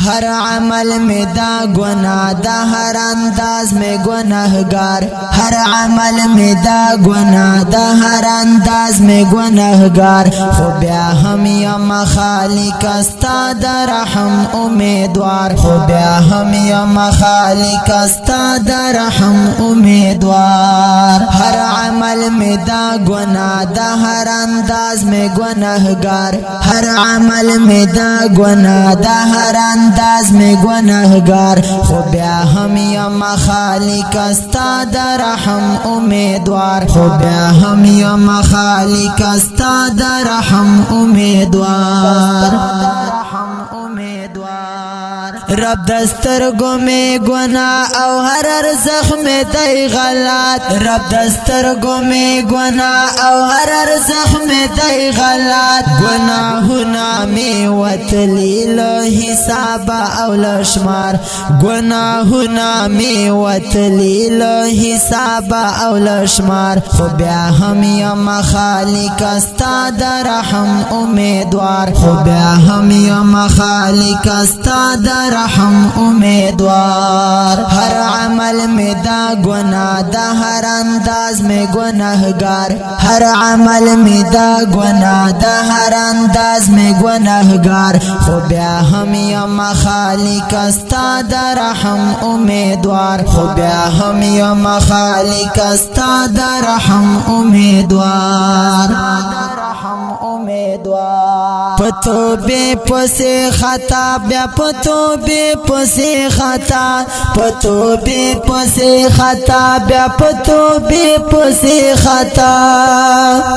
हर अमल में दा गुनाह दा हर अंदाज में गुनहगार हर अमल में दा गुनाह दा हर अंदाज में गुनहगार हो ब्या हम यम खालिक अस्ता दा रहम उम्मीदवार हो ब्या हम यम खालिक अस्ता दा रहम उम्मीदवार हर अमल में दा गुनाह दा हर अंदाज में गुनहगार हर अमल में दा गुनाह दा हर अंदाज में गुनहगार हो ब्या हम यम खालिक अस्ता दा रहम उम्मीदवार हो ब्या हम यम खालिक अस्ता दा रहम उम्मीदवार रब दस्तर गो में गुनाह और हर जख्म तय गलत रब दस्तर गो में गुनाह और हर जख्म तय गलत गुनाहुना में वतलील हिसाब औलशमार गुनाहुना में वतलील हिसाब औलशमार हो ब्या हम यम खालिक अस्ता दा रहम उम्मीदवार हो ब्या हम यम खालिक अस्ता दा रहम उम्मीदवार हर अमल में दा गुनाह दा हर अंदाज में गुनहगार हर अमल में दा गुनाह दा हर अंदाज में गुनहगार हो ब्या हम यम खालिक अस्ता दा रहम उम्मीदवार हो ब्या हम यम खालिक अस्ता दा रहम उम्मीदवार पतो बे पसे खता ब्या पतो बे पसे खता पतो बे पसे खता ब्या पतो बे पसे खता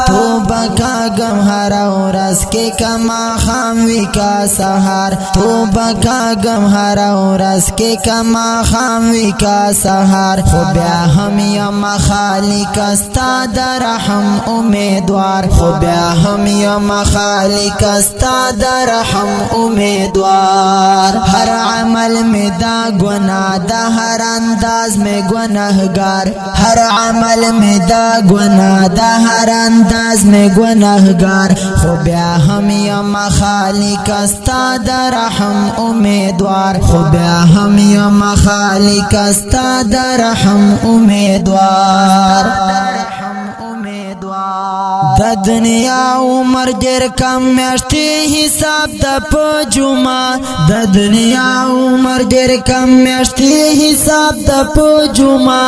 तो बका गम हरा रस के कमा खामी का सहार तो बका गम हरा रस के कमा खामी का सहार हो ब्या हम यम खालिक अस्ता दा रहम उम्मीदवार हो ब्या हम यम खालिक अस्ता दा रहम उम्मीदवार हर अमल में दा गुनाह दा हर अंदाज में गुनहगार हर अमल में दा गुनाह दा हर अंदाज में गुनहगार हो ब्या हम यम खालिक अस्ता दा रहम उम्मीदवार हो ब्या हम यम खालिक अस्ता दा रहम उम्मीदवार दा दुनिया उमर जर कम मेष्टे हिसाब दा पजुमा दा दुनिया उमर जर कम मेष्टे हिसाब दा पजुमा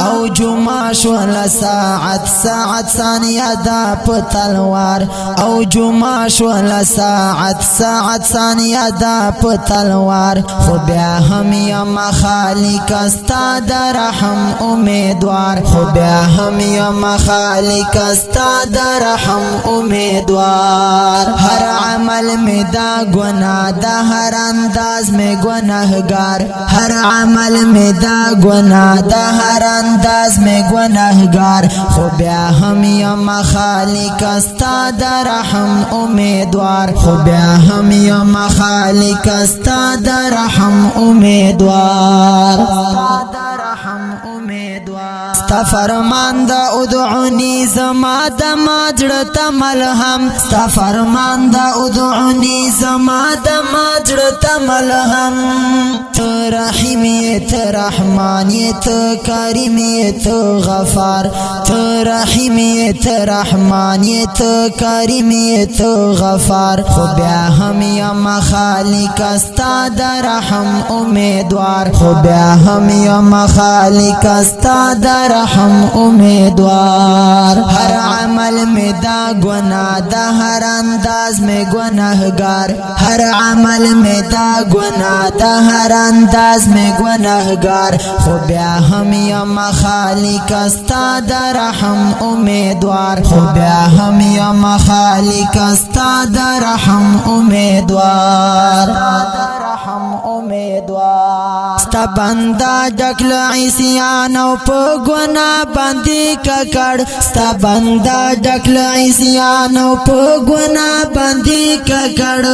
औ जुमा शोला सात सात सानिया दा पतलवार औ जुमा शोला सात सात सानिया दा पतलवार हो ब्या हम यम खालिक अस्ता दा रहम उम्मीदवार हो ब्या हम यम खालिक अस्ता दा रहम उम्मीदवार हर अमल में दा गुनाह दा हर अंदाज में गुनहगार हर अमल में दा गुनाह दा हर अंदाज में गुनहगार हो ब्या हम यम खालिक अस्ता दा रहम उम्मीदवार हो ब्या हम यम खालिक अस्ता दा रहम उम्मीदवार स्ता फरमान दा उदउनी जमा दा माजड़ता मलहम स्ता फरमान दा उदउनी जमा दा माजड़ता मलहम तो रहीमियत रहमानियत करीमियत गफार तो रहीमियत रहमानियत करीमियत गफार हो ब्या हम यम खालिक अस्ता दा रहम उम्मीदवार हो ब्या हम यम खालिक अस्ता दा रहम उम्मीदवार हर अमल में दा गुनाह दा हर अंदाज में गुनहगार हर अमल में दा गुनाह दा हर अंदाज में गुनहगार हो ब्या हम यम खालिक अस्ता दा रहम उम्मीदवार हो ब्या हम यम खालिक अस्ता दा रहम उम्मीदवार स्ता बंदा जकल इसियान पे गुनाह बंदी ककड़ स्ता बंदा जकल इसियान पे गुनाह बंदी ककड़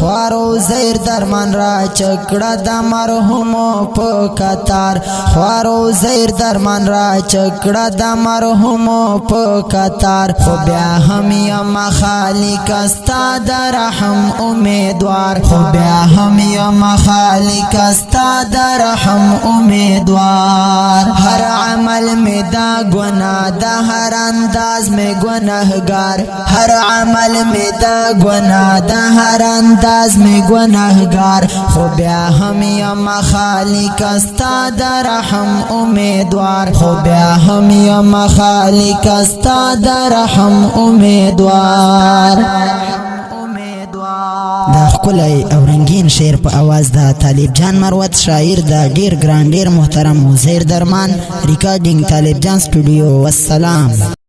خوارو زیر درمان را چکڑا دا مرحومو پا کتار خوارو زیر درمان را چکڑا دا مرحومو پا کتار خو بیا هم یم خالق استا دا رحم امیدوار خو بیا هم یم خالق استا دا رحم امیدوار ہر عمل میں دا گناہ دا ہر انداز میں گناہگار ہر عمل میں دا گناہ دا ہر انداز میں گناہگار خو بیا ہم یم خالق استا دا رحم امیدوار خو بیا ہم یم خالق استا دا رحم امیدوار دا خکلی او رنگین شعر په आवाज دا طالب جان مروت شاعر دا ډیر ګران ډیر محترم زیر درمان ریکارډینګ طالب جان سټوډیو والسلام